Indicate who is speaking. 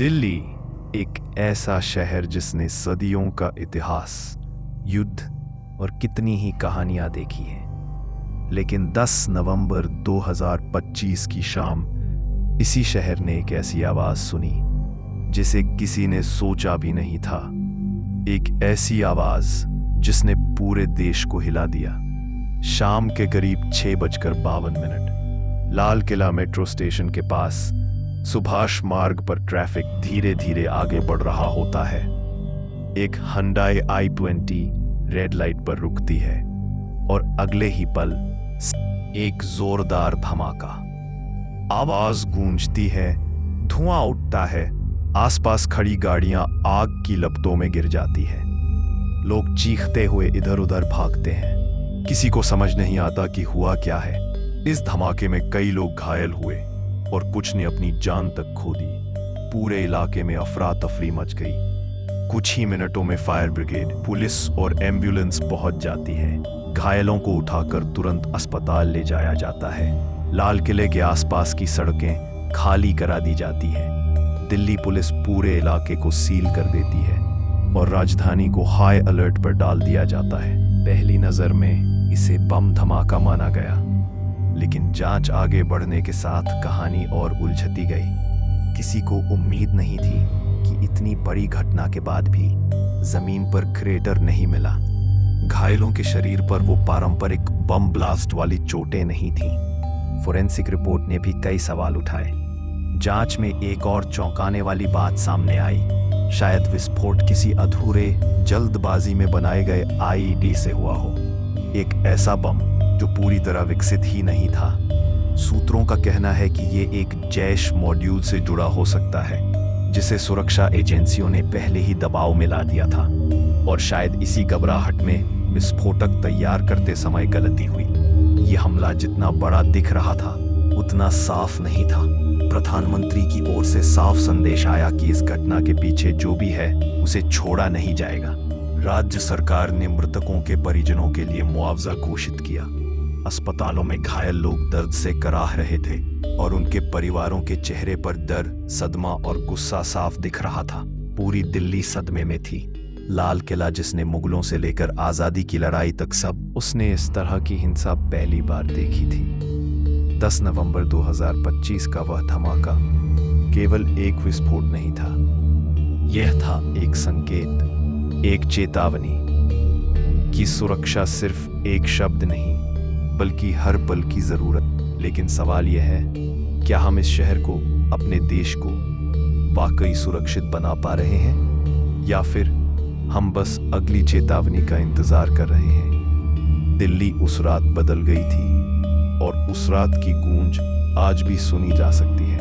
Speaker 1: दिल्ली एक ऐसा शहर जिसने सदियों का इतिहास, युद्ध और कितनी ही कहानियां देखी हैं। लेकिन 10 नवंबर 2025 की शाम इसी शहर ने एक ऐसी आवाज सुनी जिसे किसी ने सोचा भी नहीं था। एक ऐसी आवाज जिसने पूरे देश को हिला दिया। शाम के करीब 6:52 लाल किला मेट्रो स्टेशन के पास सुभाष मार्ग पर ट्रैफिक धीरे धीरे आगे बढ़ रहा होता है। एक Hyundai i20 रेड लाइट पर रुकती है और अगले ही पल एक जोरदार धमाका। आवाज गूंजती है, धुआं उठता है, आसपास खड़ी गाड़ियां आग की लपटों में गिर जाती हैं। लोग चीखते हुए इधर उधर भागते हैं। किसी को समझ नहीं आता कि हुआ क्या है। इस धमाके में कई लोग घायल हुए और कुछ ने अपनी जान तक खो दी। पूरे इलाके में अफरा तफरी मच गई। कुछ ही मिनटों में फायर ब्रिगेड, पुलिस और एम्बुलेंस पहुंच जाती है। घायलों को उठाकर तुरंत अस्पताल ले जाया जाता है। लाल किले के आसपास की सड़कें खाली करा दी जाती हैं। दिल्ली पुलिस पूरे इलाके को सील कर देती है और राजधानी को हाई अलर्ट पर डाल दिया जाता है। पहली नजर में इसे बम धमाका माना गया, लेकिन जांच आगे बढ़ने के साथ कहानी और उलझती गई। किसी को उम्मीद नहीं थी कि इतनी बड़ी घटना के बाद भी जमीन पर क्रेटर नहीं मिला। घायलों के शरीर पर वो पारंपरिक बम ब्लास्ट वाली चोटें नहीं थीं। फोरेंसिक रिपोर्ट ने भी कई सवाल उठाए। जांच में एक और चौंकाने वाली बात सामने आई। शायद विस्फोट किसी अधूरे जल्दबाजी में बनाए गए आईईडी से हुआ हो। एक ऐसा बम जो पूरी तरह विकसित ही नहीं था। सूत्रों का कहना है कि ये एक जैश मॉड्यूल से जुड़ा हो सकता है, जिसे सुरक्षा एजेंसियों ने पहले ही दबाव में ला दिया था और शायद इसी घबराहट में विस्फोटक तैयार करते समय गलती हुई। ये हमला जितना बड़ा दिख रहा था उतना साफ नहीं था। प्रधानमंत्री की ओर से साफ संदेश आया कि इस घटना के पीछे जो भी है उसे छोड़ा नहीं जाएगा। राज्य सरकार ने मृतकों के परिजनों के लिए मुआवजा घोषित किया। अस्पतालों में घायल लोग दर्द से कराह रहे थे और उनके परिवारों के चेहरे पर डर, सदमा और गुस्सा साफ दिख रहा था। पूरी दिल्ली सदमे में थी। लाल किला, जिसने मुगलों से लेकर आजादी की लड़ाई तक सब, उसने इस तरह की हिंसा पहली बार देखी थी। 10 नवंबर 2025 का वह धमाका केवल एक विस्फोट नहीं था। यह था एक संकेत, एक चेतावनी कि सुरक्षा सिर्फ एक शब्द नहीं बल्कि हर पल की जरूरत। लेकिन सवाल यह है, क्या हम इस शहर को, अपने देश को वाकई सुरक्षित बना पा रहे हैं, या फिर हम बस अगली चेतावनी का इंतजार कर रहे हैं? दिल्ली उस रात बदल गई थी और उस रात की गूंज आज भी सुनी जा सकती है।